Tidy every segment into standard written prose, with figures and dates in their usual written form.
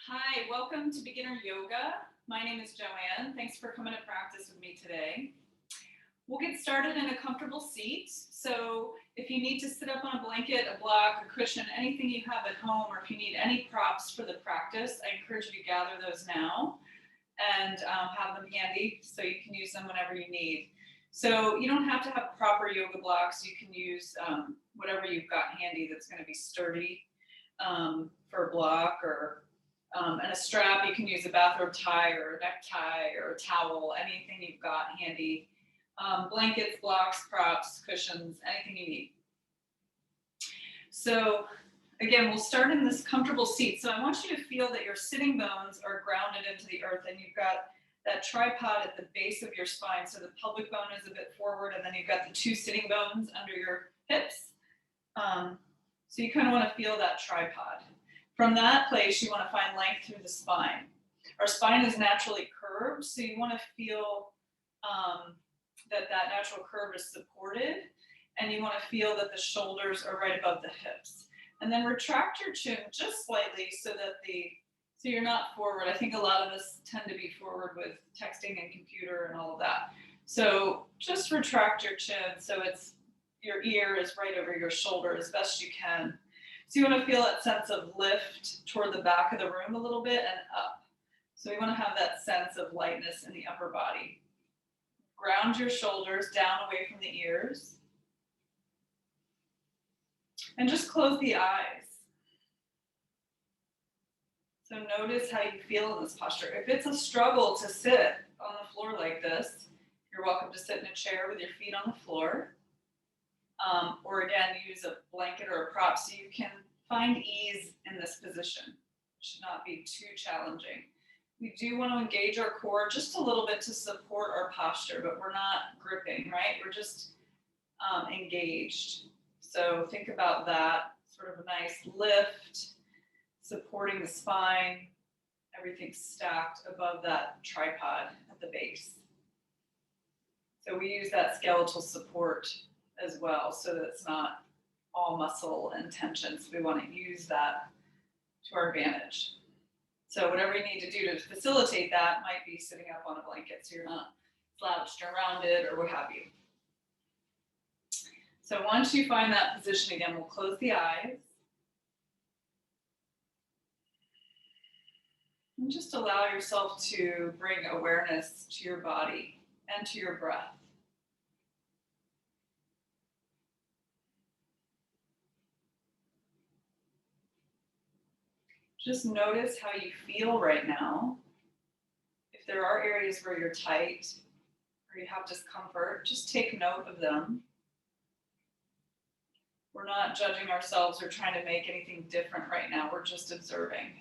Hi, welcome to Beginner Yoga. My name is Joanne. Thanks for coming to practice with me today. We'll get started in a comfortable seat. So if you need to sit up on a blanket, a block, a cushion, anything you have at home, or if you need any props for the practice, I encourage you to gather those now and have them handy so you can use them whenever you need. So you don't have to have proper yoga blocks. You can use whatever you've got handy that's going to be sturdy for a block, or and a strap. You can use a bathrobe tie or a necktie or a towel, anything you've got handy. Blankets, blocks, props, cushions, anything you need. So again, we'll start in this comfortable seat. So I want you to feel that your sitting bones are grounded into the earth, and you've got that tripod at the base of your spine. So the pelvic bone is a bit forward, and then you've got the two sitting bones under your hips. So you kind of want to feel that tripod. From that place, you want to find length through the spine. Our spine is naturally curved, so you want to feel that natural curve is supported, and you want to feel that the shoulders are right above the hips. And then retract your chin just slightly so that so you're not forward. I think a lot of us tend to be forward with texting and computer and all of that. So just retract your chin so your ear is right over your shoulder as best you can. So you want to feel that sense of lift toward the back of the room a little bit and up. So we want to have that sense of lightness in the upper body. Ground your shoulders down away from the ears. And just close the eyes. So notice how you feel in this posture. If it's a struggle to sit on the floor like this, you're welcome to sit in a chair with your feet on the floor. Or again, use a blanket or a prop so you can find ease in this position. It should not be too challenging. We do want to engage our core just a little bit to support our posture, but we're not gripping, right? We're just engaged. So think about that, sort of a nice lift, supporting the spine, everything stacked above that tripod at the base. So we use that skeletal support as well, so that it's not all muscle and tension. So we want to use that to our advantage. So whatever you need to do to facilitate that might be sitting up on a blanket so you're not slouched or rounded or what have you. So once you find that position again, we'll close the eyes. And just allow yourself to bring awareness to your body and to your breath. Just notice how you feel right now. If there are areas where you're tight or you have discomfort, just take note of them. We're not judging ourselves or trying to make anything different right now. We're just observing.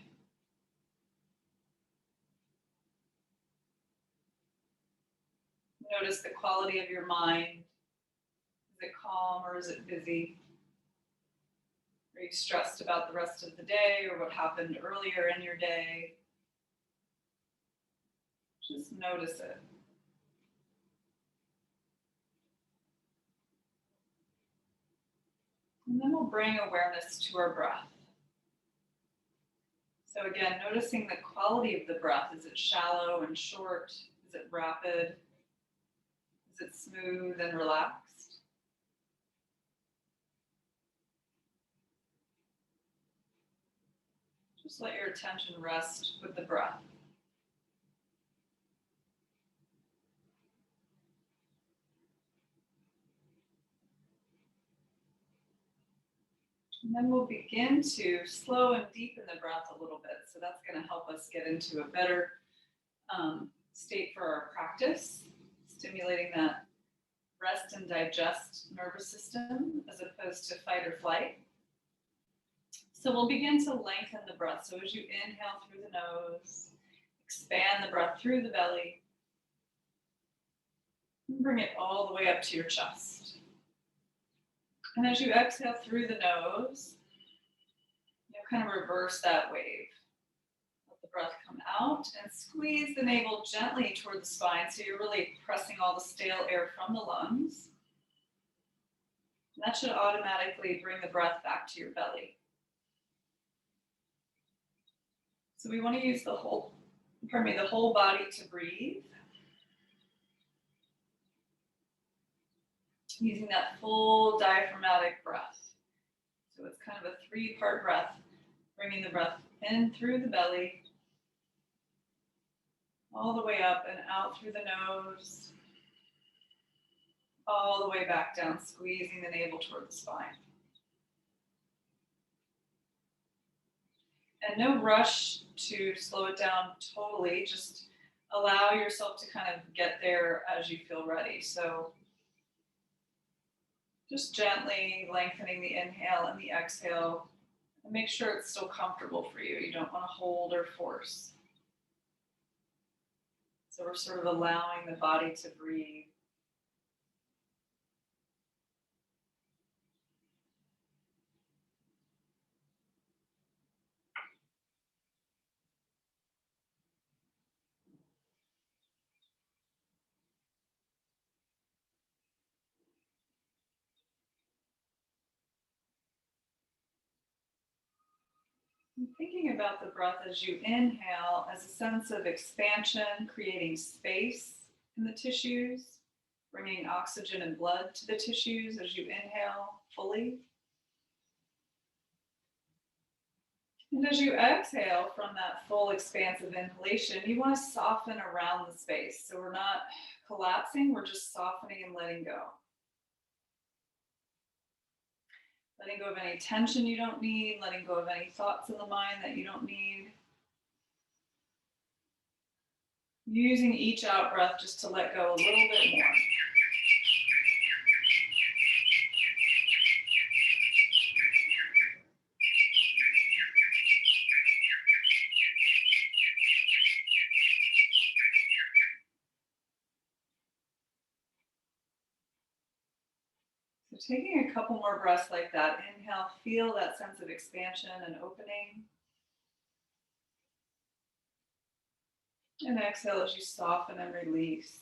Notice the quality of your mind. Is it calm or is it busy? Are you stressed about the rest of the day or what happened earlier in your day? Just notice it. And then we'll bring awareness to our breath. So again, noticing the quality of the breath. Is it shallow and short? Is it rapid? Is it smooth and relaxed? Just let your attention rest with the breath. And then we'll begin to slow and deepen the breath a little bit. So that's going to help us get into a better state for our practice, stimulating that rest and digest nervous system as opposed to fight or flight. So we'll begin to lengthen the breath. So as you inhale through the nose, expand the breath through the belly, and bring it all the way up to your chest. And as you exhale through the nose, you'll kind of reverse that wave. Let the breath come out and squeeze the navel gently toward the spine so you're really pressing all the stale air from the lungs. And that should automatically bring the breath back to your belly. So we want to use the whole body to breathe. Using that full diaphragmatic breath. So it's kind of a 3-part breath, bringing the breath in through the belly, all the way up and out through the nose, all the way back down, squeezing the navel toward the spine. And no rush to slow it down totally, just allow yourself to kind of get there as you feel ready. So just gently lengthening the inhale and the exhale, and make sure it's still comfortable for you. You don't want to hold or force. So we're sort of allowing the body to breathe. And thinking about the breath as you inhale as a sense of expansion, creating space in the tissues, bringing oxygen and blood to the tissues as you inhale fully. And as you exhale from that full expansive inhalation, you want to soften around the space. So we're not collapsing, we're just softening and letting go. Letting go of any tension you don't need, letting go of any thoughts in the mind that you don't need. Using each out breath just to let go a little bit more. So taking a couple more breaths like that. Inhale, feel that sense of expansion and opening. And exhale as you soften and release.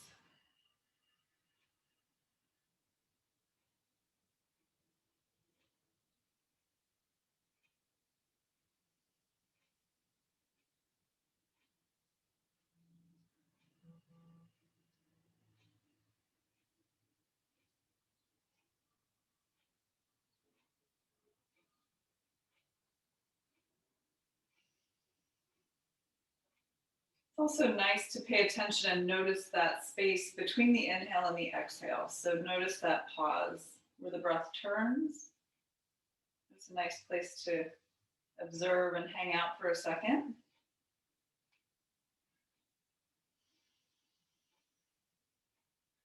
It's also nice to pay attention and notice that space between the inhale and the exhale. So notice that pause where the breath turns. It's a nice place to observe and hang out for a second.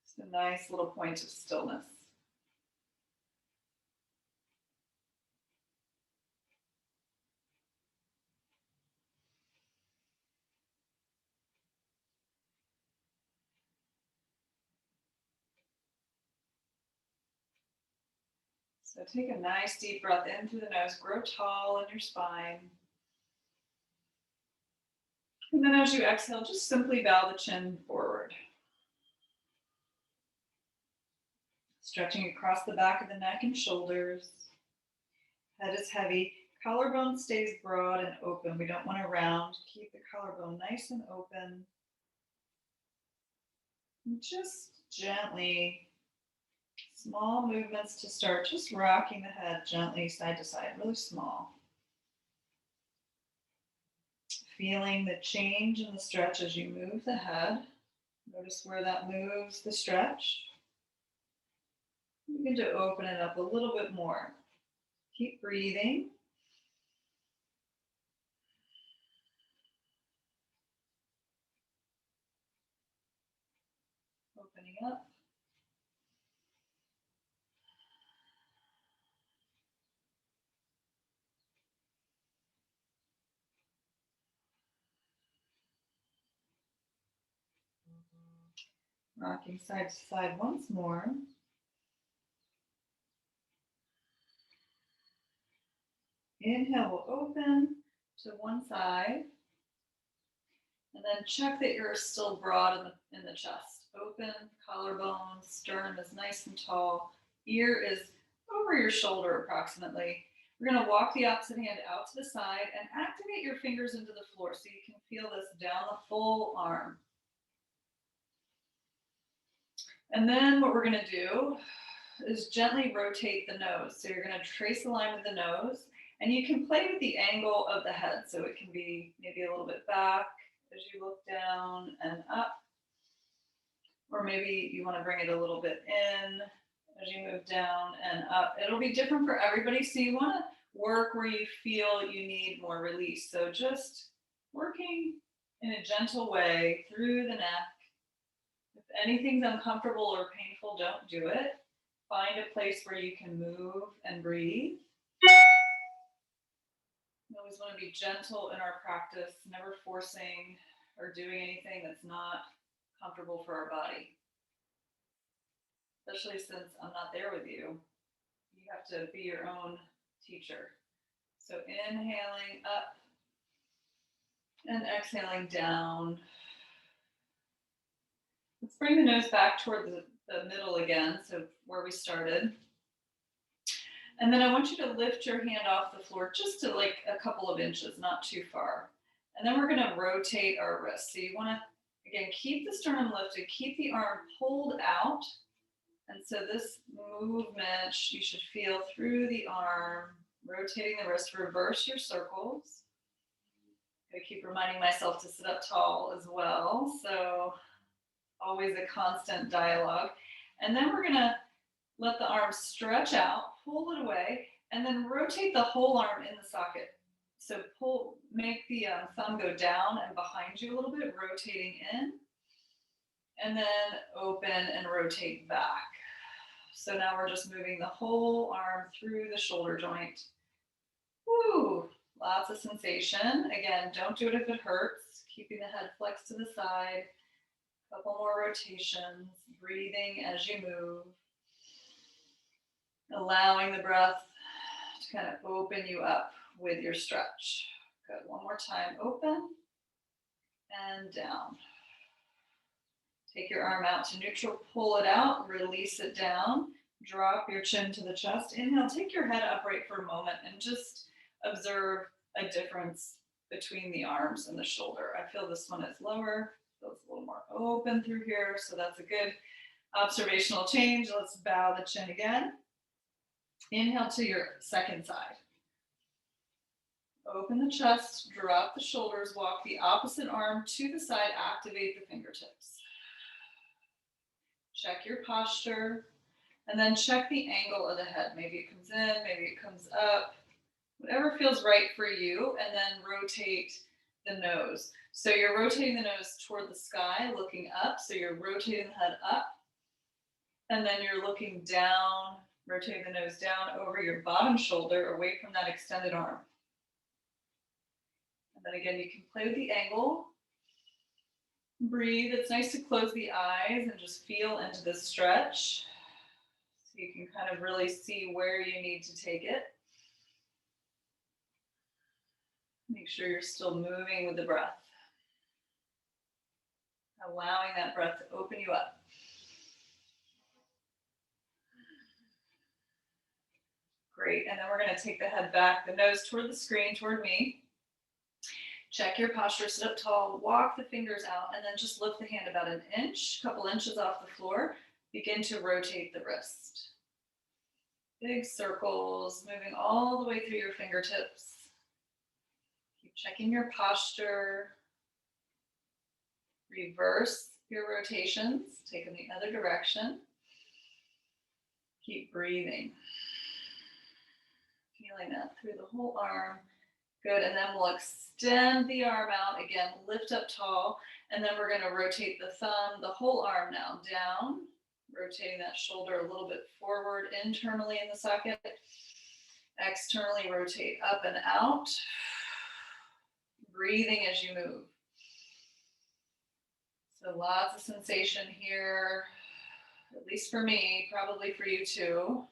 It's a nice little point of stillness. So take a nice deep breath in through the nose, grow tall in your spine. And then as you exhale, just simply bow the chin forward. Stretching across the back of the neck and shoulders. Head is heavy. Collarbone stays broad and open. We don't want to round. Keep the collarbone nice and open. And just gently, small movements to start, just rocking the head gently side to side, really small. Feeling the change in the stretch as you move the head. Notice where that moves the stretch. Begin to open it up a little bit more. Keep breathing. Opening up. Rocking side to side once more. Inhale will open to one side. And then check that you're still broad in the chest. Open, collarbone, sternum is nice and tall. Ear is over your shoulder approximately. We're gonna walk the opposite hand out to the side and activate your fingers into the floor so you can feel this down the full arm. And then what we're gonna do is gently rotate the nose. So you're gonna trace the line with the nose, and you can play with the angle of the head. So it can be maybe a little bit back as you look down and up, or maybe you wanna bring it a little bit in as you move down and up. It'll be different for everybody. So you wanna work where you feel you need more release. So just working in a gentle way through the neck. If anything's uncomfortable or painful, don't do it. Find a place where you can move and breathe. We always want to be gentle in our practice, never forcing or doing anything that's not comfortable for our body. Especially since I'm not there with you. You have to be your own teacher. So inhaling up and exhaling down. Let's bring the nose back toward the middle again, so where we started. And then I want you to lift your hand off the floor just to like a couple of inches, not too far. And then we're gonna rotate our wrist. So you wanna, again, keep the sternum lifted, keep the arm pulled out. And so this movement you should feel through the arm, rotating the wrist, reverse your circles. I keep reminding myself to sit up tall as well. So always a constant dialogue. And then we're gonna let the arm stretch out, pull it away, and then rotate the whole arm in the socket. So make the thumb go down and behind you a little bit, rotating in, and then open and rotate back. So now we're just moving the whole arm through the shoulder joint. Woo, lots of sensation. Again, don't do it if it hurts. Keeping the head flexed to the side. Couple more rotations, breathing as you move. Allowing the breath to kind of open you up with your stretch. Good, one more time, open and down. Take your arm out to neutral, pull it out, release it down, drop your chin to the chest. Inhale, take your head upright for a moment and just observe a difference between the arms and the shoulder. I feel this one is lower, feels a little more open through here, so that's a good observational change. Let's bow the chin again. Inhale to your second side. Open the chest, drop the shoulders, walk the opposite arm to the side, activate the fingertips. Check your posture, and then check the angle of the head. Maybe it comes in, maybe it comes up, whatever feels right for you, and then rotate the nose. So you're rotating the nose toward the sky, looking up, so you're rotating the head up, and then you're looking down, rotating the nose down over your bottom shoulder, away from that extended arm. And then again, you can play with the angle. Breathe. It's nice to close the eyes and just feel into this stretch. So you can kind of really see where you need to take it. Make sure you're still moving with the breath. Allowing that breath to open you up. Great, and then we're going to take the head back, the nose toward the screen, toward me. Check your posture, sit up tall, walk the fingers out, and then just lift the hand about an inch, a couple inches off the floor. Begin to rotate the wrist. Big circles, moving all the way through your fingertips. Keep checking your posture. Reverse your rotations, take them the other direction. Keep breathing. Feeling that through the whole arm. Good, and then we'll extend the arm out. Again, lift up tall, and then we're gonna rotate the thumb, the whole arm now, down. Rotating that shoulder a little bit forward, internally in the socket. Externally rotate up and out. Breathing as you move. So lots of sensation here, at least for me, probably for you too.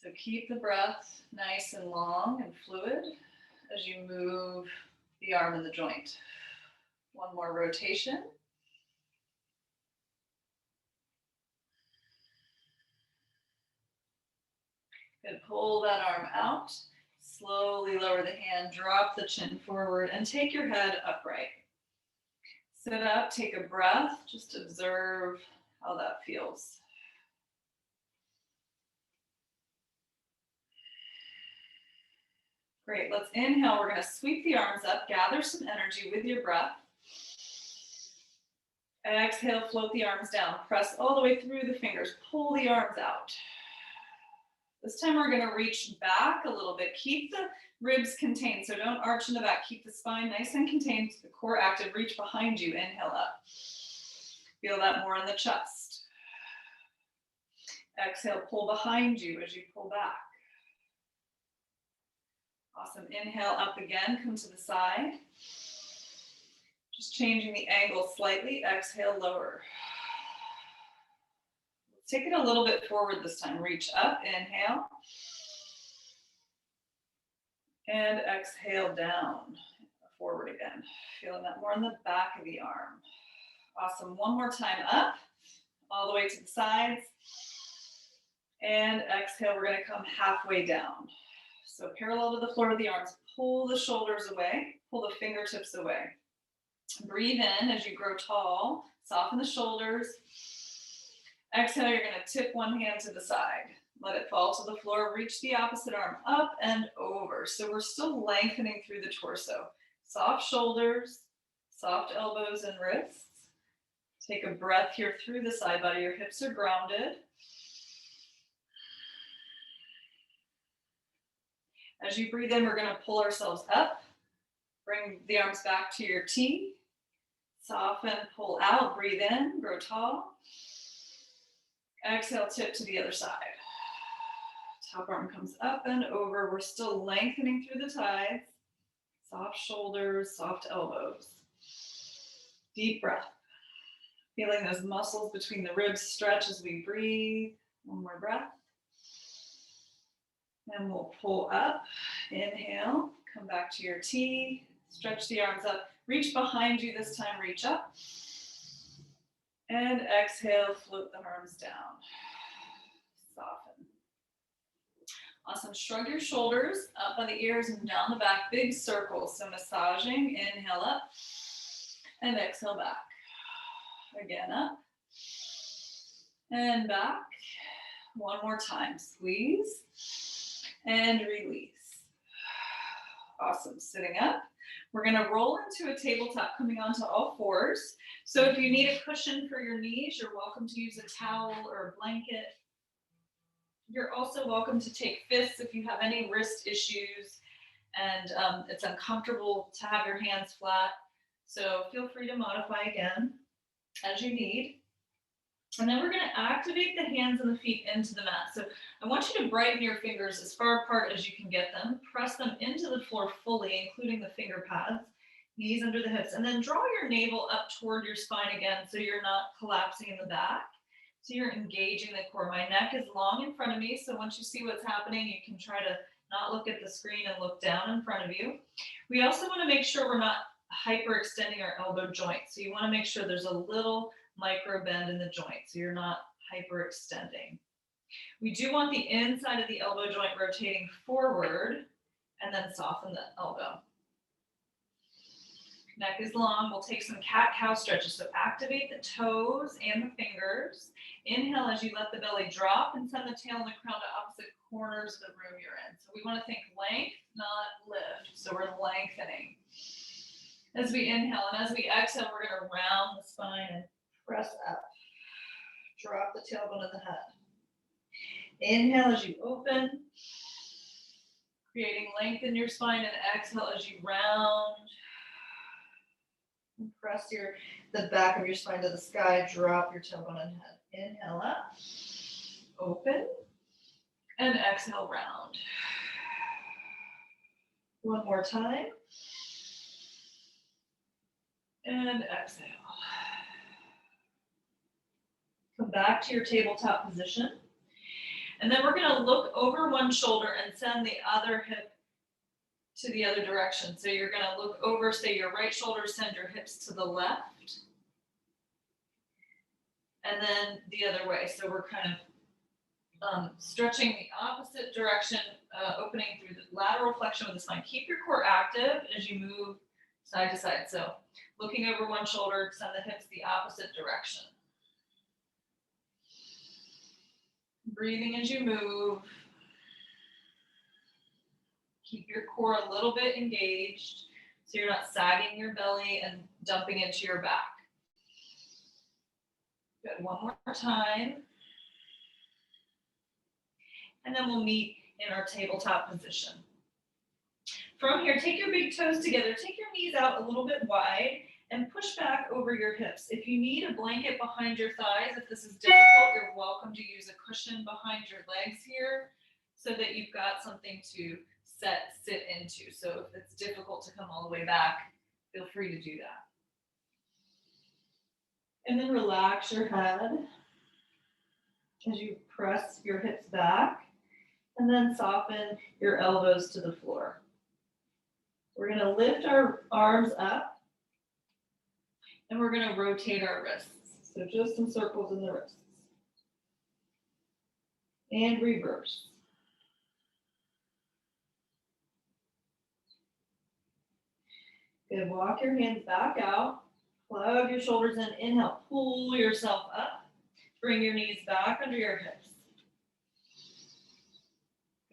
So keep the breath nice and long and fluid as you move the arm and the joint. One more rotation. Good, pull that arm out. Slowly lower the hand, drop the chin forward, and take your head upright. Sit up, take a breath, just observe how that feels. Great, let's inhale. We're going to sweep the arms up, gather some energy with your breath. Exhale, float the arms down. Press all the way through the fingers. Pull the arms out. This time we're going to reach back a little bit. Keep the ribs contained, so don't arch in the back. Keep the spine nice and contained, the core active. Reach behind you. Inhale up. Feel that more in the chest. Exhale, pull behind you as you pull back. Awesome. Inhale up again. Come to the side. Just changing the angle slightly. Exhale, lower. Take it a little bit forward this time. Reach up, inhale. And exhale down, forward again. Feeling that more in the back of the arm. Awesome, one more time up, all the way to the sides. And exhale, we're gonna come halfway down. So parallel to the floor of the arms, pull the shoulders away, pull the fingertips away. Breathe in as you grow tall, soften the shoulders. Exhale, you're gonna tip one hand to the side. Let it fall to the floor, reach the opposite arm up and over. So we're still lengthening through the torso. Soft shoulders, soft elbows and wrists. Take a breath here through the side body. Your hips are grounded. As you breathe in, we're gonna pull ourselves up. Bring the arms back to your T. Soften, pull out, breathe in, grow tall. Exhale, tip to the other side. Top arm comes up and over. We're still lengthening through the thighs. Soft shoulders, soft elbows. Deep breath. Feeling those muscles between the ribs stretch as we breathe. One more breath. And we'll pull up. Inhale, come back to your T. Stretch the arms up. Reach behind you this time, reach up. And exhale, float the arms down. Soften. Awesome, shrug your shoulders up by the ears and down the back, big circles. So massaging, inhale up and exhale back. Again, up and back. One more time, squeeze and release. Awesome, sitting up. We're gonna roll into a tabletop, coming onto all fours. So if you need a cushion for your knees, you're welcome to use a towel or a blanket. You're also welcome to take fists if you have any wrist issues and it's uncomfortable to have your hands flat. So feel free to modify again as you need. And then we're gonna activate the hands and the feet into the mat. So I want you to brighten your fingers as far apart as you can get them. Press them into the floor fully, including the finger pads, knees under the hips, and then draw your navel up toward your spine again so you're not collapsing in the back. So you're engaging the core. My neck is long in front of me, so once you see what's happening, you can try to not look at the screen and look down in front of you. We also wanna make sure we're not hyperextending our elbow joint. So you wanna make sure there's a little micro bend in the joint, so you're not hyperextending. We do want the inside of the elbow joint rotating forward and then soften the elbow. Neck is long. We'll take some cat-cow stretches. So activate the toes and the fingers. Inhale as you let the belly drop and send the tail and the crown to opposite corners of the room you're in. So we want to think length, not lift. So we're lengthening. As we inhale and as we exhale, we're going to round the spine and press up. Drop the tailbone of the head. Inhale as you open, creating length in your spine, and exhale as you round. And press the back of your spine to the sky, drop your tailbone and head. Inhale up, open, and exhale round. One more time. And exhale. Come back to your tabletop position. And then we're going to look over one shoulder and send the other hip to the other direction. So you're going to look over, say your right shoulder, send your hips to the left. And then the other way. So we're kind of Stretching the opposite direction, opening through the lateral flexion of the spine. Keep your core active as you move side to side. So looking over one shoulder, send the hips the opposite direction. Breathing as you move. Keep your core a little bit engaged so you're not sagging your belly and dumping into your back. Good, one more time. And then we'll meet in our tabletop position. From here, take your big toes together, take your knees out a little bit wide, and push back over your hips. If you need a blanket behind your thighs, if this is difficult, you're welcome to use a cushion behind your legs here so that you've got something to sit into. So if it's difficult to come all the way back, feel free to do that. And then relax your head as you press your hips back. And then soften your elbows to the floor. We're going to lift our arms up and we're going to rotate our wrists. So just some circles in the wrists. And reverse. Good, walk your hands back out. Plug your shoulders in. Inhale, pull yourself up. Bring your knees back under your hips.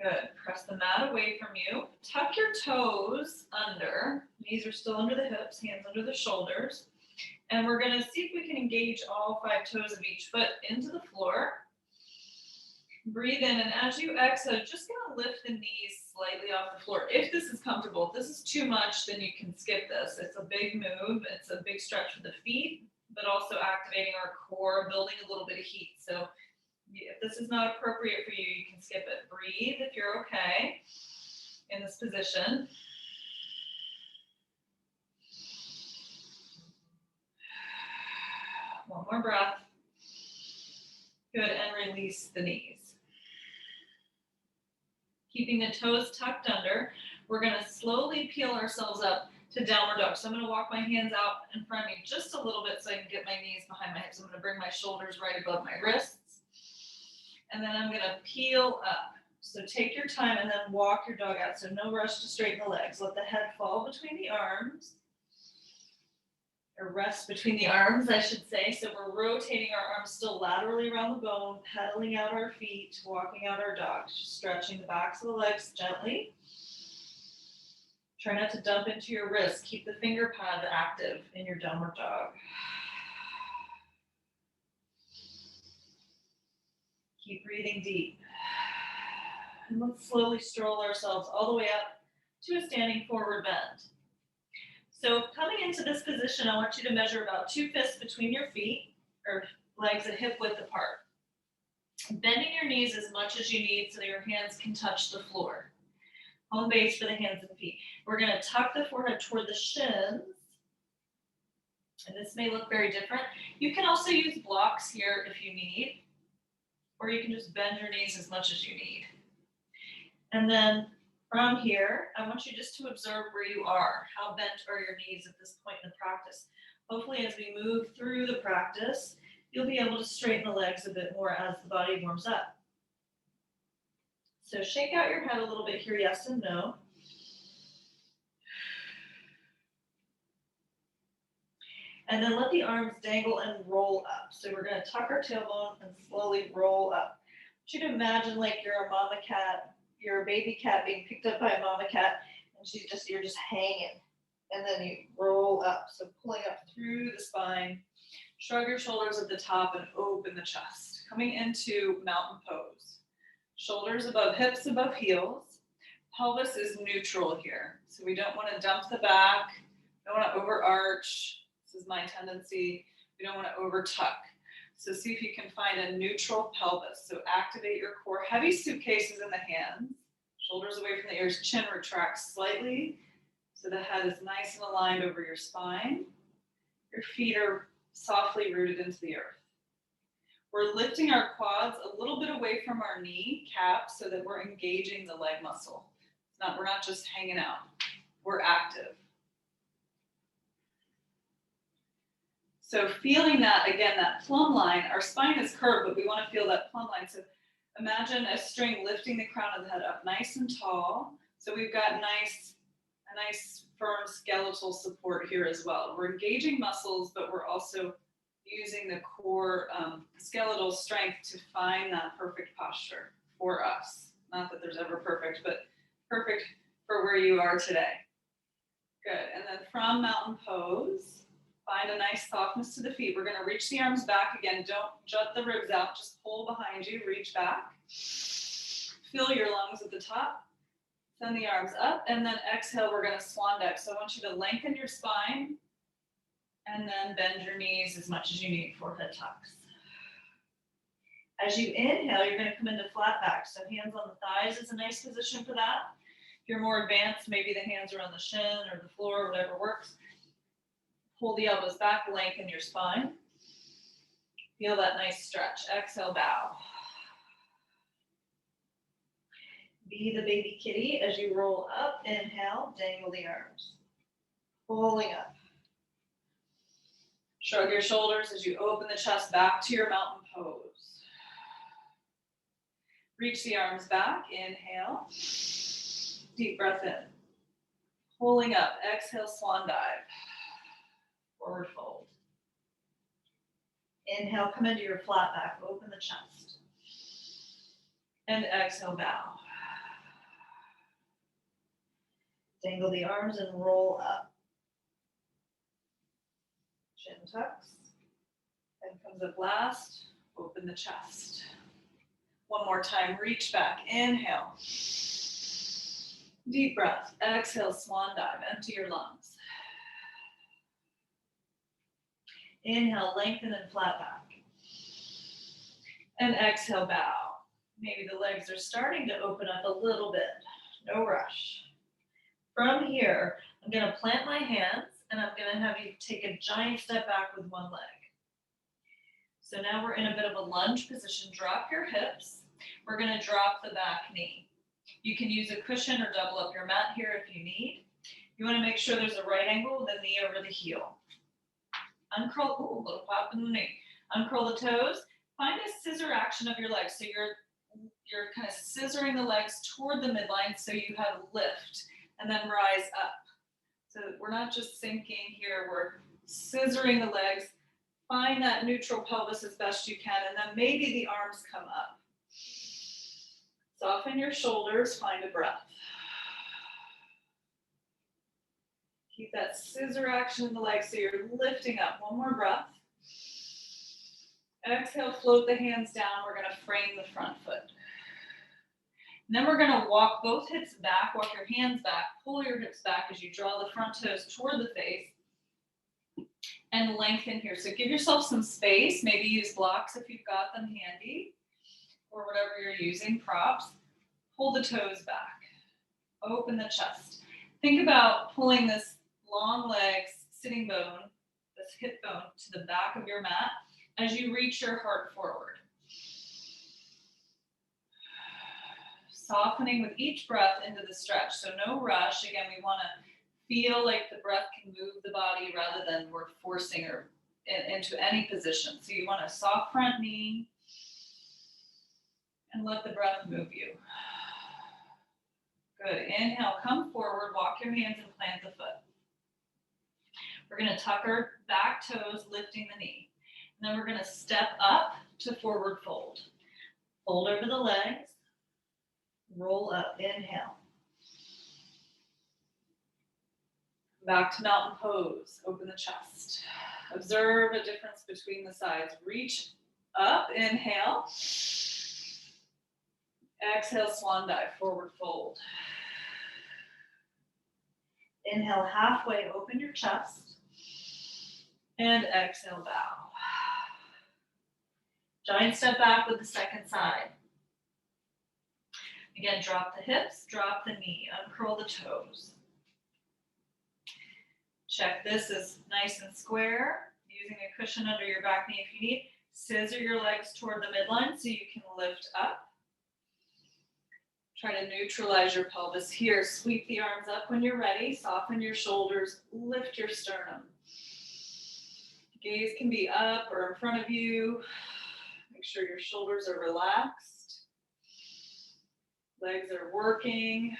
Good. Press the mat away from you. Tuck your toes under. Knees are still under the hips, hands under the shoulders. And we're going to see if we can engage all 5 toes of each foot into the floor. Breathe in, and as you exhale, just going to lift the knees slightly off the floor. If this is comfortable, if this is too much, then you can skip this. It's a big move. It's a big stretch for the feet, but also activating our core, building a little bit of heat. So if this is not appropriate for you, you can skip it. Breathe if you're okay in this position. One more breath. Good, and release the knees. Keeping the toes tucked under, we're going to slowly peel ourselves up to downward dog. So I'm going to walk my hands out in front of me just a little bit so I can get my knees behind my hips. I'm going to bring my shoulders right above my wrists. And then I'm going to peel up. So take your time and then walk your dog out. So no rush to straighten the legs. Let the head fall between the arms. Or rest between the arms, I should say. So we're rotating our arms still laterally around the bone, pedaling out our feet, walking out our dog. Just stretching the backs of the legs gently. Try not to dump into your wrists. Keep the finger pads active in your downward dog. Keep breathing deep. And let's slowly stroll ourselves all the way up to a standing forward bend. So coming into this position, I want you to measure about 2 fists between your feet, or legs at hip width apart. Bending your knees as much as you need so that your hands can touch the floor. Home base for the hands and feet. We're going to tuck the forehead toward the shins. And this may look very different. You can also use blocks here if you need. Or you can just bend your knees as much as you need. And then from here, I want you just to observe where you are. How bent are your knees at this point in the practice? Hopefully, as we move through the practice, you'll be able to straighten the legs a bit more as the body warms up. So shake out your head a little bit here, yes and no. And then let the arms dangle and roll up. So we're going to tuck our tailbone and slowly roll up. I want you to imagine like you're a mama cat, you're a baby cat being picked up by a mama cat, and you're just hanging. And then you roll up. So pulling up through the spine, shrug your shoulders at the top and open the chest. Coming into mountain pose. Shoulders above hips, above heels. Pelvis is neutral here. So we don't want to dump the back, don't want to overarch. This is my tendency. We don't want to over tuck. So see if you can find a neutral pelvis. So activate your core. Heavy suitcases in the hands. Shoulders away from the ears. Chin retracts slightly. So the head is nice and aligned over your spine. Your feet are softly rooted into the earth. We're lifting our quads a little bit away from our knee cap so that we're engaging the leg muscle. We're not just hanging out. We're active. So feeling that, again, that plumb line, our spine is curved, but we want to feel that plumb line. So Imagine a string lifting the crown of the head up nice and tall. So we've got a nice firm skeletal support here as well. We're engaging muscles, but we're also using the core skeletal strength to find that perfect posture for us. Not that there's ever perfect, but perfect for where you are today. Good. And then from mountain pose, find a nice softness to the feet. We're going to reach the arms back again. Don't jut the ribs out. Just pull behind you. Reach back. Fill your lungs at the top. Send the arms up. And then exhale, we're going to swan dive. So I want you to lengthen your spine and then bend your knees as much as you need, forehead tucks. As you inhale, you're going to come into flat back. So hands on the thighs is a nice position for that. If you're more advanced, maybe the hands are on the shin or the floor, whatever works. Pull the elbows back, lengthen your spine. Feel that nice stretch. Exhale, bow. Be the baby kitty as you roll up. Inhale, dangle the arms. Pulling up. Shrug your shoulders as you open the chest back to your mountain pose. Reach the arms back. Inhale. Deep breath in. Pulling up. Exhale, swan dive. Forward fold. Inhale, come into your flat back. Open the chest. And exhale, bow. Dangle the arms and roll up. Chin tucks. Head comes up last. Open the chest. One more time. Reach back. Inhale. Deep breath. Exhale, swan dive. Empty your lungs. Inhale, lengthen and flat back. And exhale, bow. Maybe the legs are starting to open up a little bit. No rush. From here, I'm going to plant my hands and I'm going to have you take a giant step back with one leg. So now we're in a bit of a lunge position. Drop your hips. We're going to drop the back knee. You can use a cushion or double up your mat here if you need. You want to make sure there's a right angle with the knee over the heel. Uncurl, ooh, a little pop in the knee. Uncurl the toes. Find a scissor action of your legs. So you're kind of scissoring the legs toward the midline so you have lift and then rise up. So we're not just sinking here, we're scissoring the legs. Find that neutral pelvis as best you can, and then maybe the arms come up. Soften your shoulders, find a breath. Keep that scissor action in the legs so you're lifting up. One more breath. Exhale, float the hands down. We're going to frame the front foot. And then we're going to walk both hips back, walk your hands back, pull your hips back as you draw the front toes toward the face and lengthen here. So give yourself some space, maybe use blocks if you've got them handy or whatever you're using, props. Pull the toes back, open the chest. Think about pulling this long legs, sitting bone, this hip bone to the back of your mat as you reach your heart forward. Softening with each breath into the stretch. So no rush. Again, we want to feel like the breath can move the body rather than we're forcing her into any position. So you want a soft front knee and let the breath move you. Good. Inhale, come forward, walk your hands and plant the foot. We're going to tuck our back toes, lifting the knee. And then we're going to step up to forward fold. Fold over the legs. Roll up, inhale. Back to mountain pose, open the chest. Observe a difference between the sides. Reach up, inhale. Exhale, swan dive, forward fold. Inhale, halfway, open your chest. And exhale, bow. Giant step back with the second side. Again, drop the hips, drop the knee, uncurl the toes. Check this is nice and square. Using a cushion under your back knee if you need. Scissor your legs toward the midline so you can lift up. Try to neutralize your pelvis here. Sweep the arms up when you're ready. Soften your shoulders. Lift your sternum. Gaze can be up or in front of you. Make sure your shoulders are relaxed. Legs are working.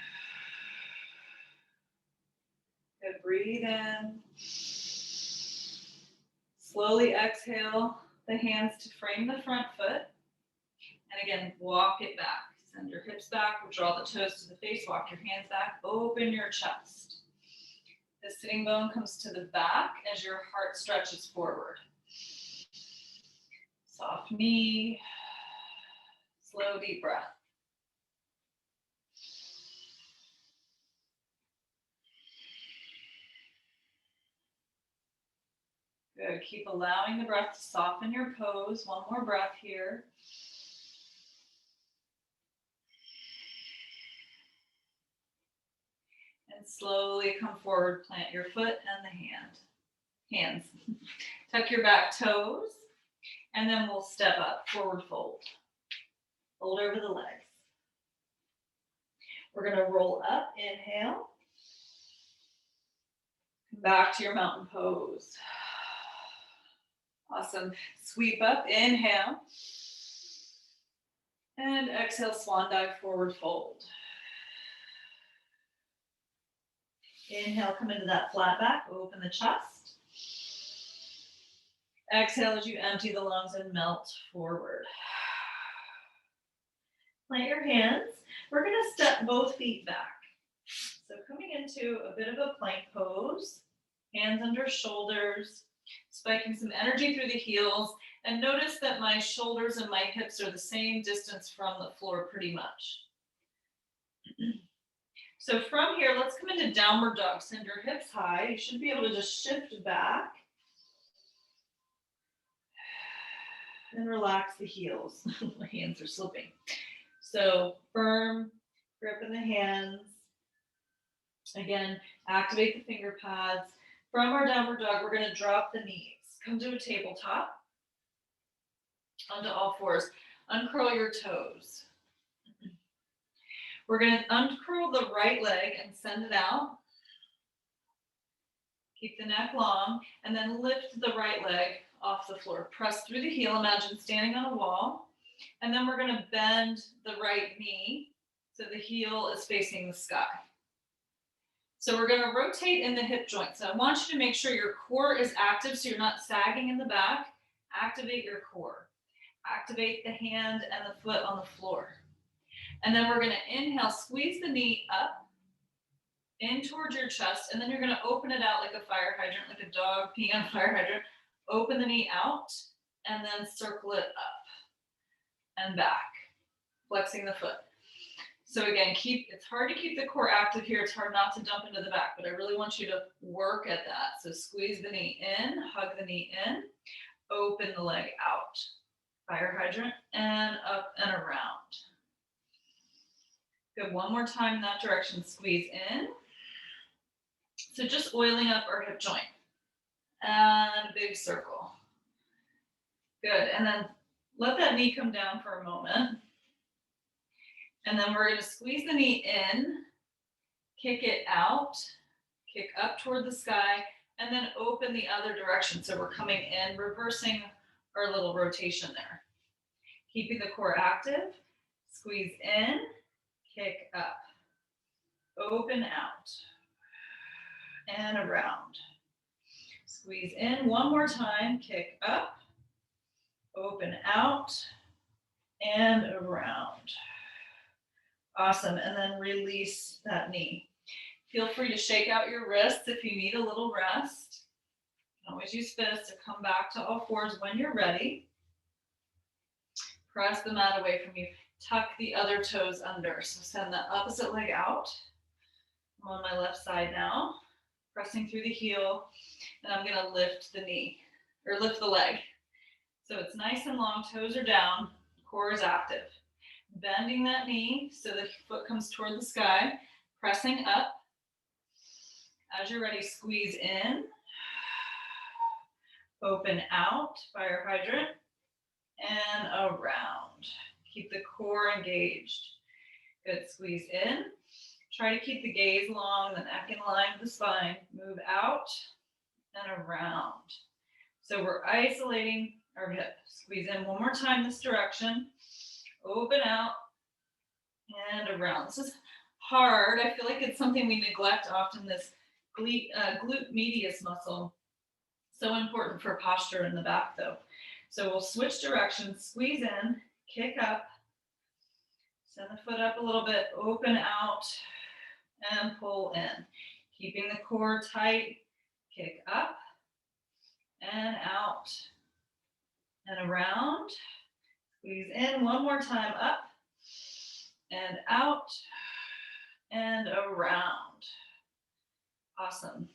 Good, breathe in. Slowly exhale the hands to frame the front foot. And again, walk it back. Send your hips back, draw the toes to the face, walk your hands back, open your chest. The sitting bone comes to the back as your heart stretches forward. Soft knee, slow deep breath. Good, keep allowing the breath to soften your pose. One more breath here. And slowly come forward, plant your foot and the hands. Tuck your back toes, and then we'll step up, forward fold. Fold over the legs. We're gonna roll up, inhale. Come back to your mountain pose. Awesome. Sweep up, inhale. And exhale, swan dive, forward fold. Inhale, come into that flat back, open the chest. Exhale as you empty the lungs and melt forward. Plant your hands. We're going to step both feet back. So coming into a bit of a plank pose, hands under shoulders, spiking some energy through the heels, and notice that my shoulders and my hips are the same distance from the floor pretty much. So from here, let's come into downward dog. Send your hips high. You should be able to just shift back and relax the heels. My hands are slipping. So firm grip in the hands. Again, activate the finger pads. From our downward dog, we're going to drop the knees. Come to a tabletop. Onto all fours. Uncurl your toes. We're going to uncurl the right leg and send it out. Keep the neck long, and then lift the right leg off the floor. Press through the heel. Imagine standing on a wall. And then we're going to bend the right knee so the heel is facing the sky. So we're going to rotate in the hip joint. So I want you to make sure your core is active so you're not sagging in the back. Activate your core. Activate the hand and the foot on the floor. And then we're going to inhale, squeeze the knee up, in towards your chest, and then you're going to open it out like a fire hydrant, like a dog peeing on a fire hydrant. Open the knee out, and then circle it up and back, flexing the foot. So again, it's hard to keep the core active here. It's hard not to dump into the back, but I really want you to work at that. So squeeze the knee in, hug the knee in, open the leg out. Fire hydrant, and up and around. Good, one more time in that direction. Squeeze in. So just oiling up our hip joint. And a big circle. Good, and then let that knee come down for a moment. And then we're going to squeeze the knee in, kick it out, kick up toward the sky, and then open the other direction. So we're coming in, reversing our little rotation there. Keeping the core active, squeeze in, kick up, open out, and around. Squeeze in one more time, kick up, open out, and around. Awesome, and then release that knee. Feel free to shake out your wrists if you need a little rest. You can always use fists to come back to all fours when you're ready. Press the mat away from you. Tuck the other toes under. So send the opposite leg out. I'm on my left side now, pressing through the heel, and I'm going to lift the knee, or lift the leg. So it's nice and long, toes are down, core is active. Bending that knee so the foot comes toward the sky, pressing up. As you're ready, squeeze in, open out, fire hydrant, and around. Keep the core engaged. Good, squeeze in. Try to keep the gaze long, the neck in line with the spine. Move out and around. So we're isolating our hip. Squeeze in one more time this direction. Open out and around. This is hard. I feel like it's something we neglect often, this glute medius muscle. So important for posture in the back though. So we'll switch directions, squeeze in, kick up, send the foot up a little bit, open out, and pull in. Keeping the core tight, kick up and out and around. Squeeze in one more time, up and out and around. Awesome.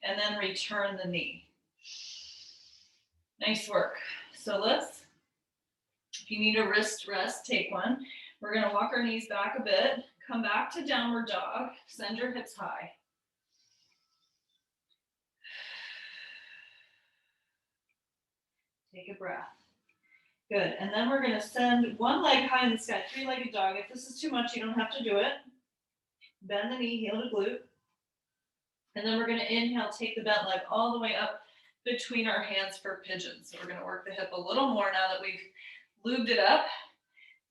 And then return the knee. Nice work. So if you need a wrist rest, take one. We're going to walk our knees back a bit, come back to downward dog, send your hips high. Take a breath. Good. And then we're going to send one leg high in the sky, three-legged dog. If this is too much, you don't have to do it. Bend the knee, heel to glute. And then we're going to inhale, take the bent leg all the way up between our hands for pigeon. So we're going to work the hip a little more now that we've lubed it up.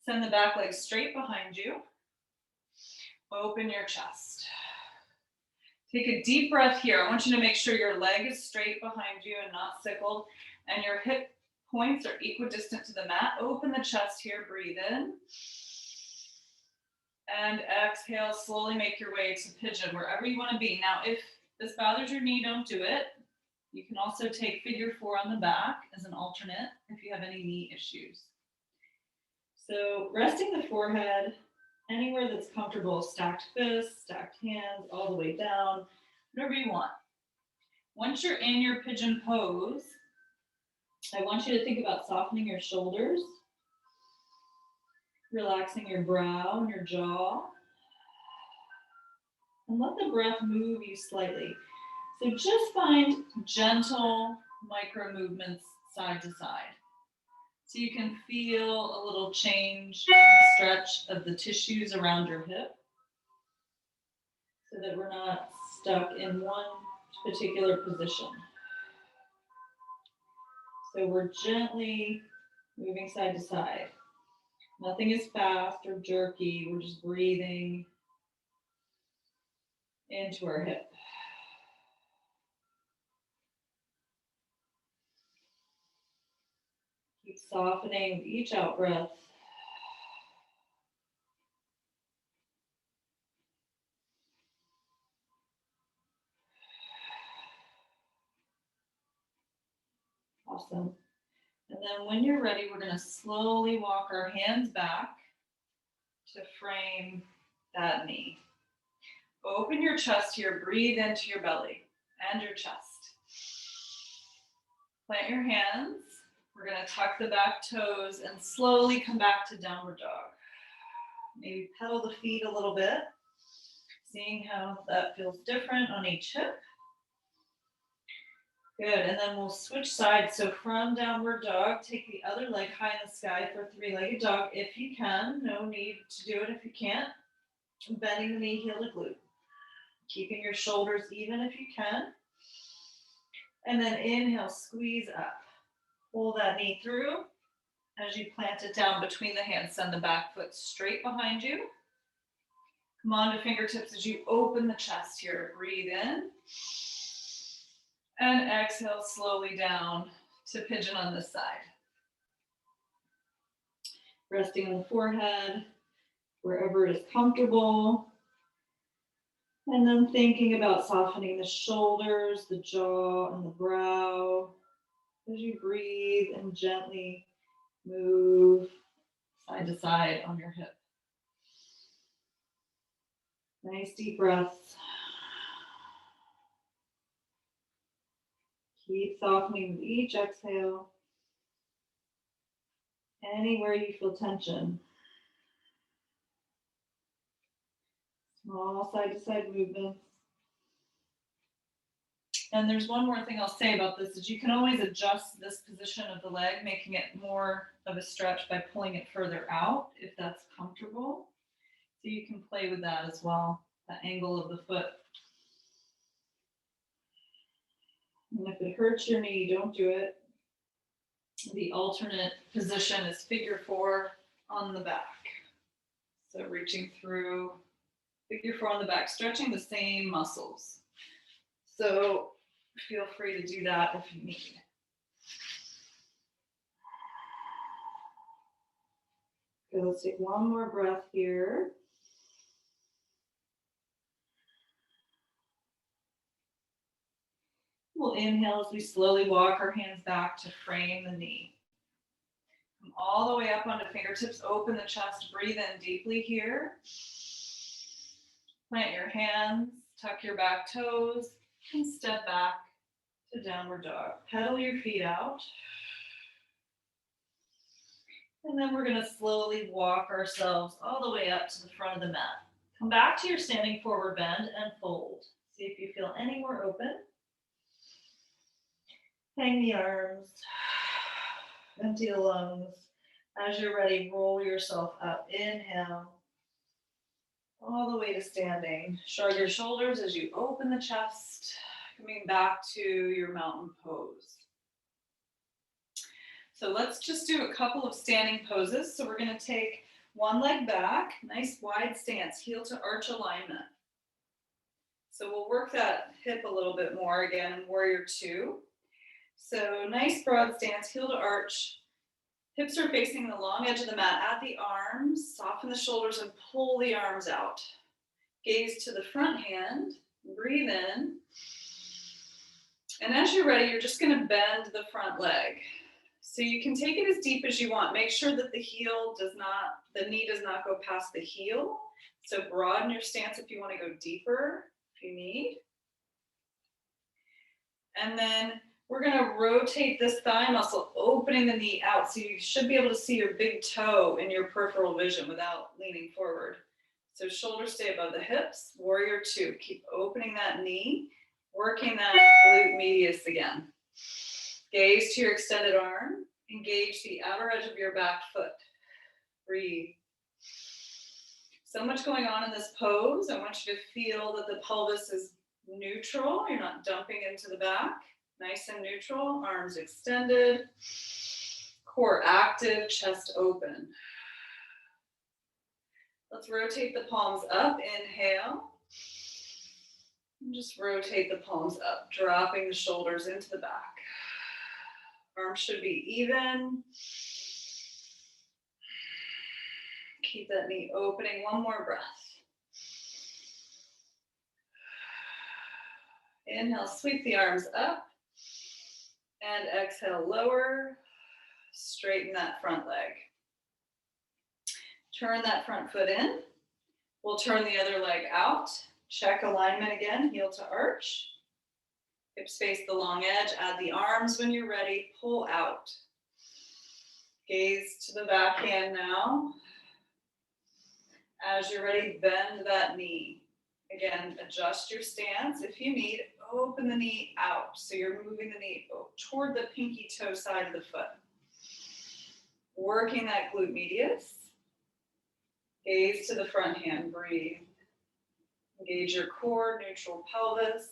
Send the back leg straight behind you. Open your chest. Take a deep breath here. I want you to make sure your leg is straight behind you and not sickled, and your hip points are equidistant to the mat. Open the chest here, breathe in. And exhale, slowly make your way to pigeon, wherever you want to be. Now, if this bothers your knee, don't do it. You can also take figure 4 on the back as an alternate if you have any knee issues. So resting the forehead anywhere that's comfortable, stacked fists, stacked hands, all the way down, whatever you want. Once you're in your pigeon pose, I want you to think about softening your shoulders, relaxing your brow and your jaw, and let the breath move you slightly. So just find gentle micro movements side to side. So you can feel a little change in the stretch of the tissues around your hip, so that we're not stuck in one particular position. So we're gently moving side to side. Nothing is fast or jerky. We're just breathing into our hip. Keep softening with each out breath. Awesome. And then when you're ready, we're going to slowly walk our hands back to frame that knee. Open your chest here, breathe into your belly and your chest. Plant your hands. We're going to tuck the back toes and slowly come back to downward dog. Maybe pedal the feet a little bit, seeing how that feels different on each hip. Good, and then we'll switch sides. So from downward dog, take the other leg high in the sky for three-legged dog if you can. No need to do it if you can't. Bending the knee, heel to glute. Keeping your shoulders even if you can. And then inhale, squeeze up. Pull that knee through. As you plant it down between the hands, send the back foot straight behind you. Come on to fingertips as you open the chest here. Breathe in. And exhale slowly down to pigeon on this side. Resting on the forehead, wherever it is comfortable. And then thinking about softening the shoulders, the jaw, and the brow as you breathe and gently move side to side on your hip. Nice deep breaths. Keep softening with each exhale. Anywhere you feel tension. Small side to side movements. And there's one more thing I'll say about this is you can always adjust this position of the leg, making it more of a stretch by pulling it further out if that's comfortable. So you can play with that as well, the angle of the foot. And if it hurts your knee, don't do it. The alternate position is figure 4 on the back. So reaching through, figure four on the back, stretching the same muscles. So feel free to do that if you need. Okay, let's take one more breath here. We'll inhale as we slowly walk our hands back to frame the knee. Come all the way up onto fingertips, open the chest, breathe in deeply here. Plant your hands, tuck your back toes, and step back to downward dog. Pedal your feet out. And then we're gonna slowly walk ourselves all the way up to the front of the mat. Come back to your standing forward bend and fold. See if you feel any more open. Hang the arms, empty the lungs. As you're ready, roll yourself up. Inhale, all the way to standing. Shrug your shoulders as you open the chest, coming back to your mountain pose. So let's just do a couple of standing poses. So we're gonna take one leg back, nice wide stance, heel to arch alignment. So we'll work that hip a little bit more again in warrior two. So nice broad stance, heel to arch. Hips are facing the long edge of the mat at the arms. Soften the shoulders and pull the arms out. Gaze to the front hand. Breathe in. And as you're ready, you're just going to bend the front leg. So you can take it as deep as you want. Make sure that the knee does not go past the heel. So broaden your stance if you want to go deeper, if you need. And then we're going to rotate this thigh muscle, opening the knee out. So you should be able to see your big toe in your peripheral vision without leaning forward. So shoulders stay above the hips. Warrior two, keep opening that knee, working that glute medius again. Gaze to your extended arm. Engage the outer edge of your back foot. Breathe. So much going on in this pose. I want you to feel that the pelvis is neutral. You're not dumping into the back. Nice and neutral, arms extended, core active, chest open. Let's rotate the palms up, inhale. And just rotate the palms up, dropping the shoulders into the back. Arms should be even. Keep that knee opening, one more breath. Inhale, sweep the arms up. And exhale, lower, straighten that front leg. Turn that front foot in. We'll turn the other leg out. Check alignment again, heel to arch. Hips face the long edge, add the arms when you're ready, pull out. Gaze to the back hand now. As you're ready, bend that knee. Again, adjust your stance if you need. Open the knee out. So you're moving the knee toward the pinky toe side of the foot. Working that glute medius. Gaze to the front hand. Breathe. Engage your core, neutral pelvis.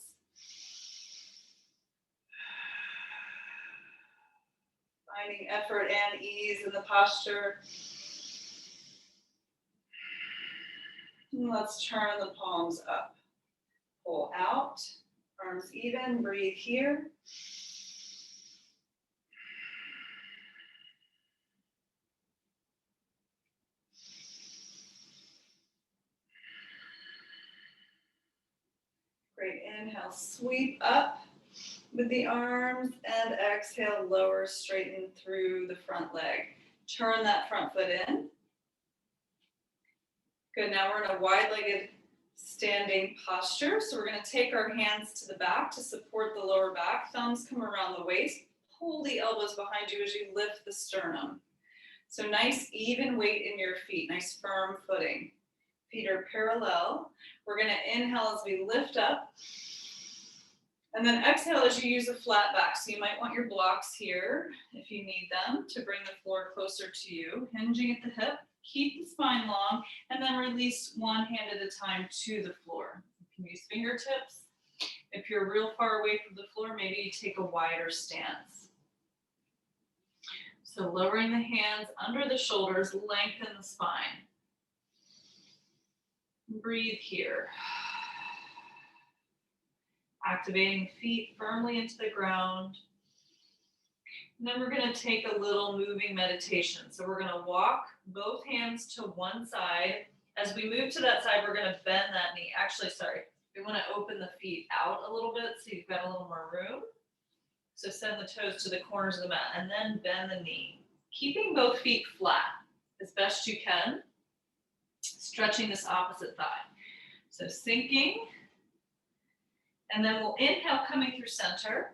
Finding effort and ease in the posture. And let's turn the palms up. Pull out. Arms even, breathe here. Great, inhale, sweep up with the arms and exhale, lower, straighten through the front leg. Turn that front foot in. Good, now we're in a wide-legged standing posture. So we're going to take our hands to the back to support the lower back. Thumbs come around the waist. Pull the elbows behind you as you lift the sternum. So nice even weight in your feet, nice firm footing. Feet are parallel. We're going to inhale as we lift up. And then exhale as you use a flat back. So you might want your blocks here, if you need them, to bring the floor closer to you. Hinging at the hip. Keep the spine long, and then release one hand at a time to the floor. You can use fingertips. If you're real far away from the floor, maybe you take a wider stance. So lowering the hands under the shoulders, lengthen the spine. Breathe here. Activating feet firmly into the ground. And then we're going to take a little moving meditation. So we're going to walk both hands to one side. As we move to that side, we're going to bend that knee. Actually, sorry, we want to open the feet out a little bit so you've got a little more room. So send the toes to the corners of the mat and then bend the knee. Keeping both feet flat as best you can. Stretching this opposite thigh. So sinking. And then we'll inhale coming through center.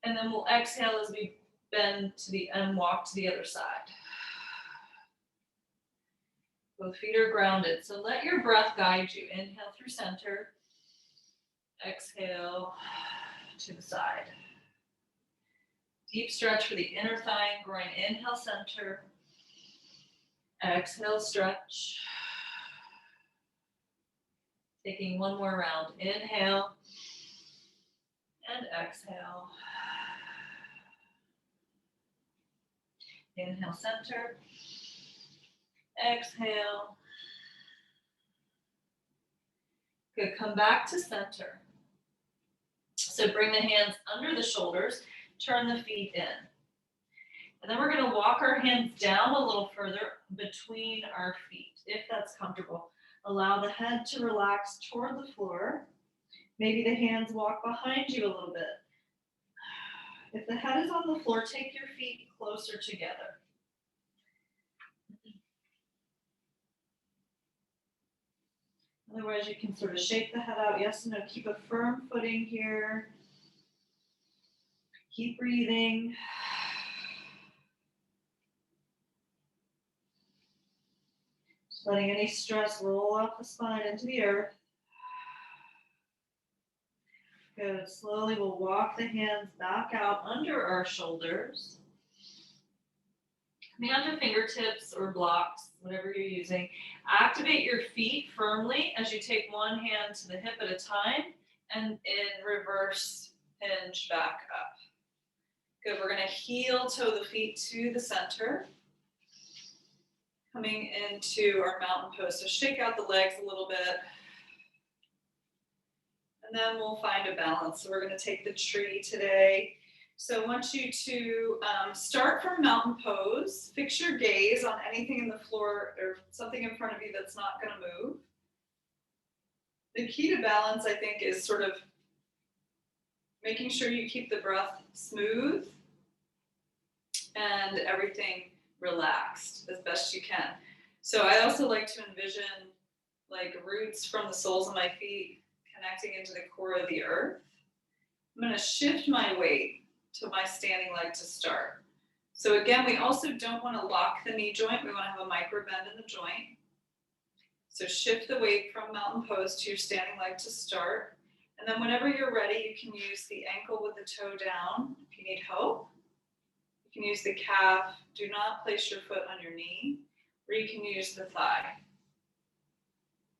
And then we'll exhale as we bend to the and walk to the other side. Both feet are grounded. So let your breath guide you. Inhale through center. Exhale to the side. Deep stretch for the inner thigh and groin. Inhale center. Exhale stretch. Taking one more round. Inhale and exhale. Inhale center. Exhale. Good. Come back to center. So bring the hands under the shoulders. Turn the feet in. And then we're going to walk our hands down a little further between our feet, if that's comfortable. Allow the head to relax toward the floor. Maybe the hands walk behind you a little bit. If the head is on the floor, take your feet closer together. Otherwise, you can sort of shake the head out. Yes and no. Keep a firm footing here. Keep breathing. Just letting any stress roll off the spine into the earth. Good. Slowly we'll walk the hands back out under our shoulders. Command the fingertips or blocks, whatever you're using. Activate your feet firmly as you take one hand to the hip at a time and in reverse hinge back up. Good. We're going to heel toe the feet to the center. Coming into our mountain pose. So shake out the legs a little bit. And then we'll find a balance. So we're going to take the tree today. So I want you to start from mountain pose. Fix your gaze on anything in the floor or something in front of you that's not going to move. The key to balance, I think, is sort of making sure you keep the breath smooth and everything relaxed as best you can. So I also like to envision like roots from the soles of my feet connecting into the core of the earth. I'm going to shift my weight to my standing leg to start. So again, we also don't want to lock the knee joint. We want to have a micro bend in the joint. So shift the weight from mountain pose to your standing leg to start. And then whenever you're ready, you can use the ankle with the toe down if you need help. You can use the calf. Do not place your foot on your knee, or you can use the thigh.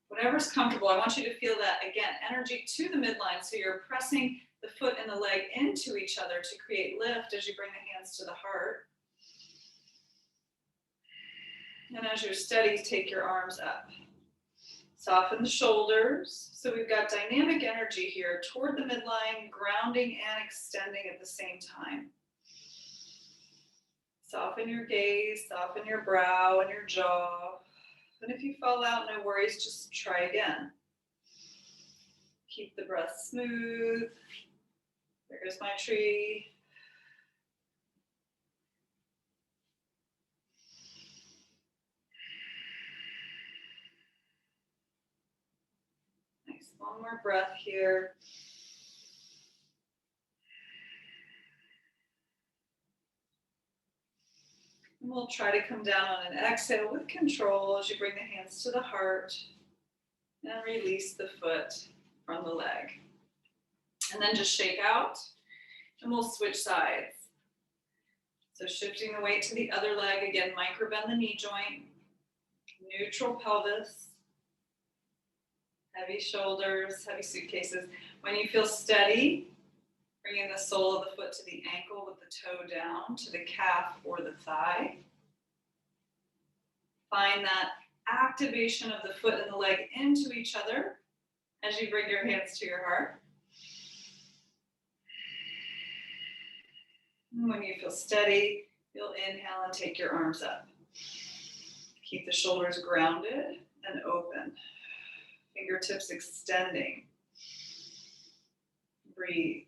Whatever's comfortable, I want you to feel that, again, energy to the midline. So you're pressing the foot and the leg into each other to create lift as you bring the hands to the heart. And as you're steady, take your arms up. Soften the shoulders. So we've got dynamic energy here toward the midline, grounding and extending at the same time. Soften your gaze, soften your brow and your jaw. And if you fall out, no worries, just try again. Keep the breath smooth. There goes my tree. Nice, one more breath here. And we'll try to come down on an exhale with control as you bring the hands to the heart and release the foot from the leg. And then just shake out and we'll switch sides. So shifting the weight to the other leg, again, micro bend the knee joint, neutral pelvis, heavy shoulders, heavy suitcases. When you feel steady, bringing the sole of the foot to the ankle with the toe down to the calf or the thigh. Find that activation of the foot and the leg into each other as you bring your hands to your heart. When you feel steady, you'll inhale and take your arms up. Keep the shoulders grounded and open. Fingertips extending. Breathe.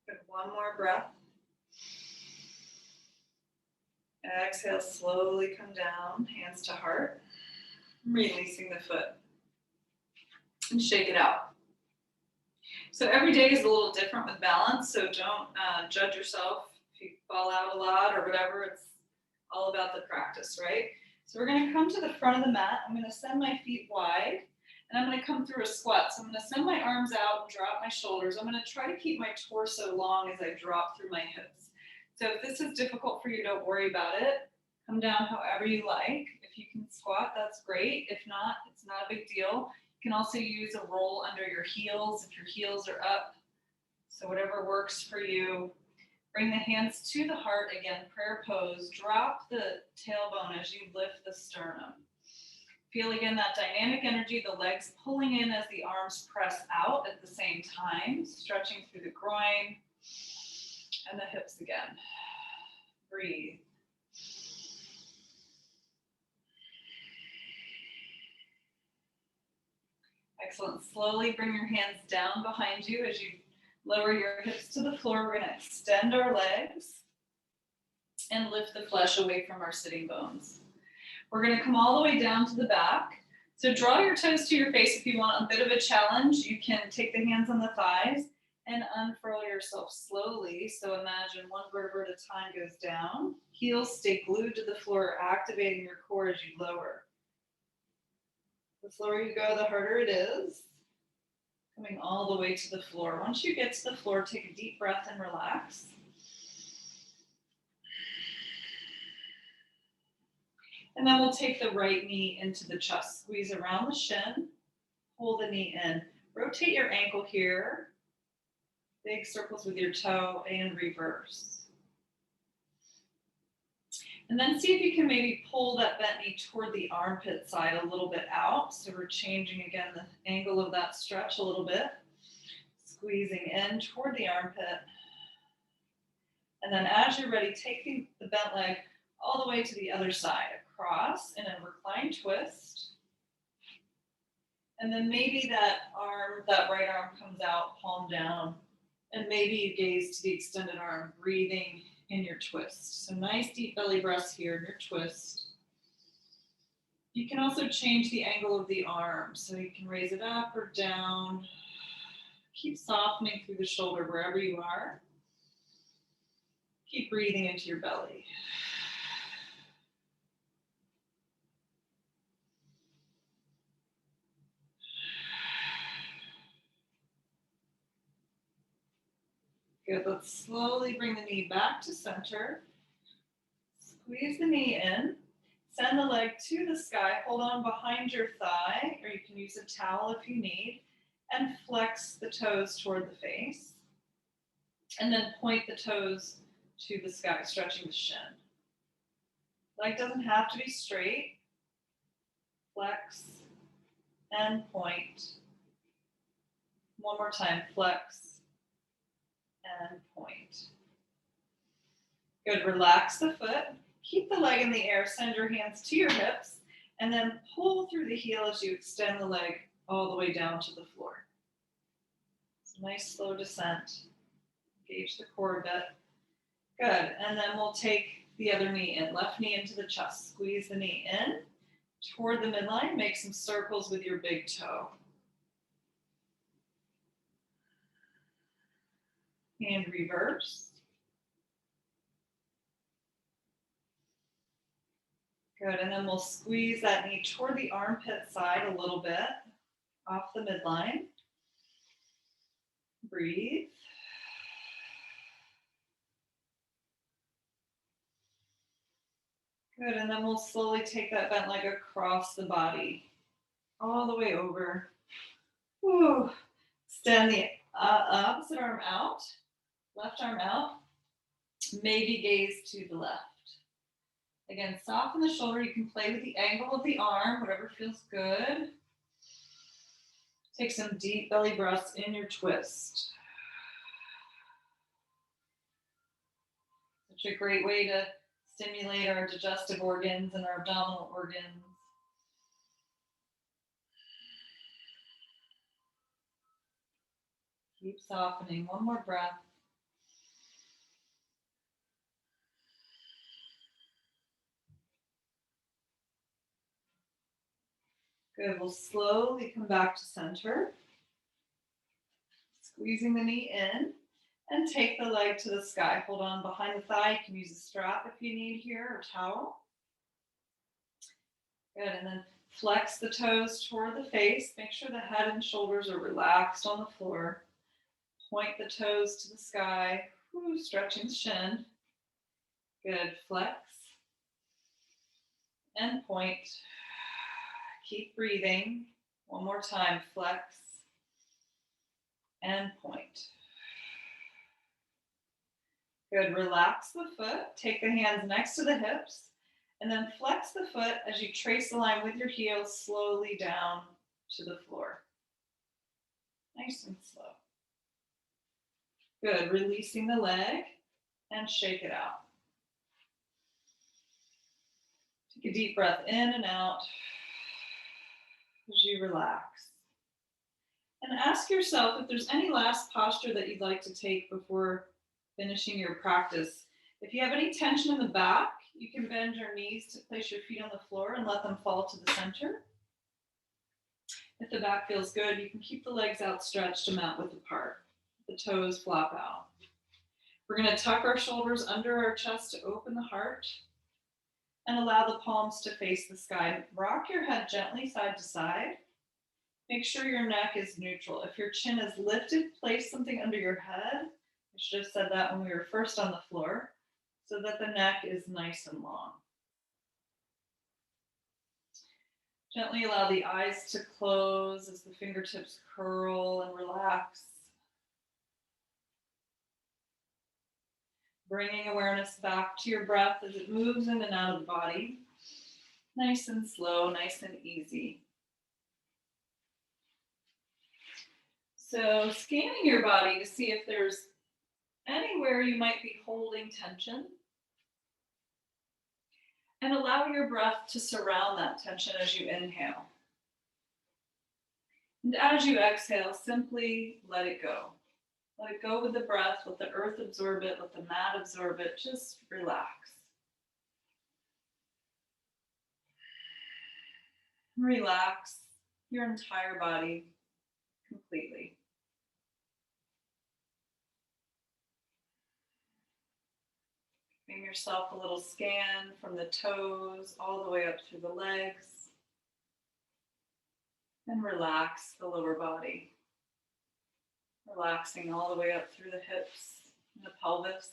Good. One more breath. Exhale, slowly come down, hands to heart. Releasing the foot. And shake it out. So every day is a little different with balance, so don't judge yourself if you fall out a lot or whatever. It's all about the practice, right? So we're going to come to the front of the mat. I'm going to send my feet wide, and I'm going to come through a squat. So I'm going to send my arms out and drop my shoulders. I'm going to try to keep my torso long as I drop through my hips. So if this is difficult for you, don't worry about it. Come down however you like. If you can squat, that's great. If not, it's not a big deal. You can also use a roll under your heels if your heels are up. So whatever works for you. Bring the hands to the heart again, prayer pose. Drop the tailbone as you lift the sternum. Feel again that dynamic energy, the legs pulling in as the arms press out at the same time, stretching through the groin and the hips again. Breathe. Excellent. Slowly bring your hands down behind you as you lower your hips to the floor. We're going to extend our legs and lift the flesh away from our sitting bones. We're going to come all the way down to the back. So draw your toes to your face if you want a bit of a challenge. You can take the hands on the thighs and unfurl yourself slowly. So imagine one vertebra at a time goes down. Heels stay glued to the floor, activating your core as you lower. The slower you go, the harder it is. Coming all the way to the floor. Once you get to the floor, take a deep breath and relax. And then we'll take the right knee into the chest. Squeeze around the shin. Pull the knee in. Rotate your ankle here. Big circles with your toe and reverse. And then see if you can maybe pull that bent knee toward the armpit side a little bit out. So we're changing again the angle of that stretch a little bit. Squeezing in toward the armpit. And then as you're ready, take the bent leg all the way to the other side, across in a reclined twist. And then maybe that right arm comes out, palm down. And maybe you gaze to the extended arm, breathing in your twist. So nice deep belly breaths here in your twist. You can also change the angle of the arm. So you can raise it up or down. Keep softening through the shoulder wherever you are. Keep breathing into your belly. Good, let's slowly bring the knee back to center. Squeeze the knee in. Send the leg to the sky. Hold on behind your thigh, or you can use a towel if you need. And flex the toes toward the face. And then point the toes to the sky, stretching the shin. Leg doesn't have to be straight. Flex and point. One more time, flex and point. Good, relax the foot. Keep the leg in the air, send your hands to your hips, and then pull through the heel as you extend the leg all the way down to the floor. It's a nice slow descent. Engage the core a bit. Good, and then we'll take the other knee in, left knee into the chest. Squeeze the knee in toward the midline. Make some circles with your big toe. And reverse. Good, and then we'll squeeze that knee toward the armpit side a little bit, off the midline. Breathe. Good, and then we'll slowly take that bent leg across the body, all the way over. Woo. Extend the opposite arm out, left arm out, maybe gaze to the left. Again, soften the shoulder. You can play with the angle of the arm, whatever feels good. Take some deep belly breaths in your twist. Such a great way to stimulate our digestive organs and our abdominal organs. Keep softening. One more breath. Good. We'll slowly come back to center. Squeezing the knee in and take the leg to the sky. Hold on behind the thigh. You can use a strap if you need here or towel. Good. And then flex the toes toward the face. Make sure the head and shoulders are relaxed on the floor. Point the toes to the sky. Woo, stretching the shin. Good. Flex and point. Keep breathing. One more time. Flex and point. Good. Relax the foot. Take the hands next to the hips. And then flex the foot as you trace the line with your heel slowly down to the floor. Nice and slow. Good. Releasing the leg and shake it out. Take a deep breath in and out as you relax. And ask yourself if there's any last posture that you'd like to take before finishing your practice. If you have any tension in the back, you can bend your knees to place your feet on the floor and let them fall to the center. If the back feels good, you can keep the legs outstretched and mat width apart. The toes flop out. We're going to tuck our shoulders under our chest to open the heart and allow the palms to face the sky. Rock your head gently side to side. Make sure your neck is neutral. If your chin is lifted, place something under your head. I should have said that when we were first on the floor, so that the neck is nice and long. Gently allow the eyes to close as the fingertips curl and relax. Bringing awareness back to your breath as it moves in and out of the body. Nice and slow, nice and easy. So scanning your body to see if there's anywhere you might be holding tension. And allow your breath to surround that tension as you inhale. And as you exhale, simply let it go. Let it go with the breath, let the earth absorb it, let the mat absorb it, just relax. Relax your entire body completely. Giving yourself a little scan from the toes all the way up through the legs. And relax the lower body. Relaxing all the way up through the hips and the pelvis.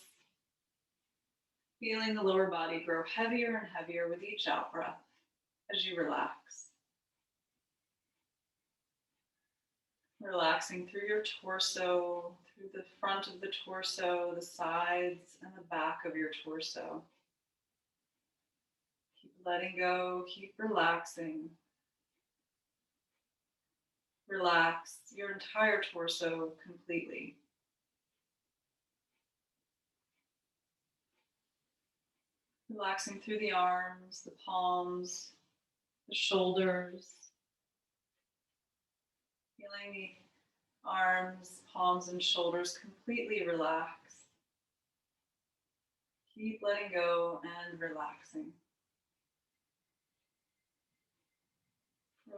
Feeling the lower body grow heavier and heavier with each out breath as you relax. Relaxing through your torso, through the front of the torso, the sides, and the back of your torso. Keep letting go, keep relaxing. Relax your entire torso completely. Relaxing through the arms, the palms, the shoulders. Feeling the arms, palms, and shoulders completely relax. Keep letting go and relaxing.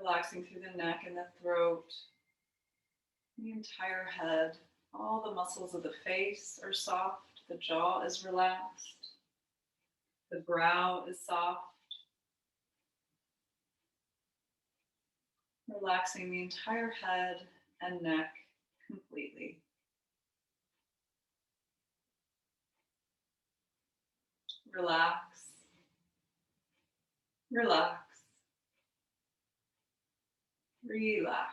Relaxing through the neck and the throat, the entire head. All the muscles of the face are soft. The jaw is relaxed. The brow is soft. Relaxing the entire head and neck completely. Relax Relax. Relax.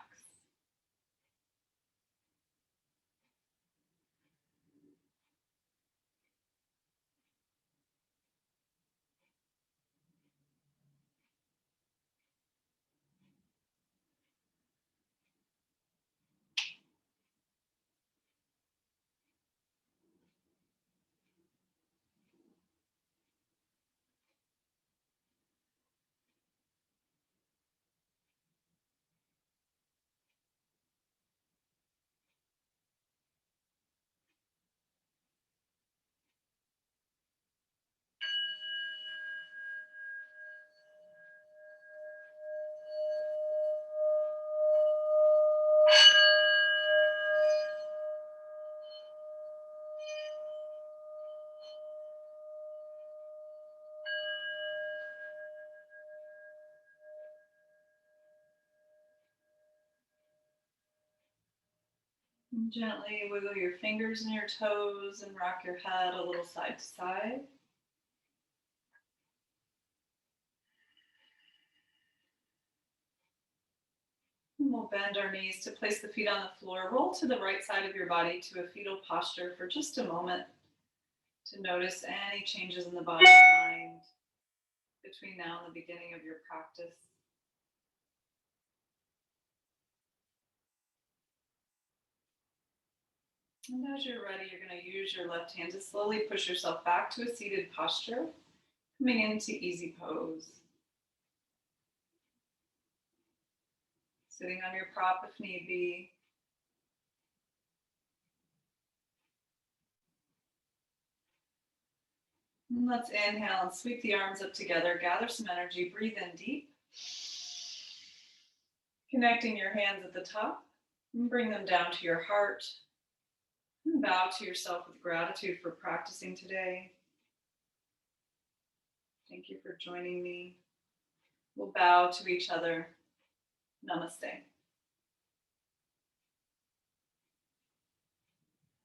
And gently wiggle your fingers and your toes and rock your head a little side to side. And we'll bend our knees to place the feet on the floor. Roll to the right side of your body to a fetal posture for just a moment to notice any changes in the body and mind between now and the beginning of your practice. And as you're ready, you're going to use your left hand to slowly push yourself back to a seated posture, coming into easy pose. Sitting on your prop if need be. And let's inhale and sweep the arms up together. Gather some energy. Breathe in deep. Connecting your hands at the top. And bring them down to your heart. And bow to yourself with gratitude for practicing today. Thank you for joining me. We'll bow to each other. Namaste.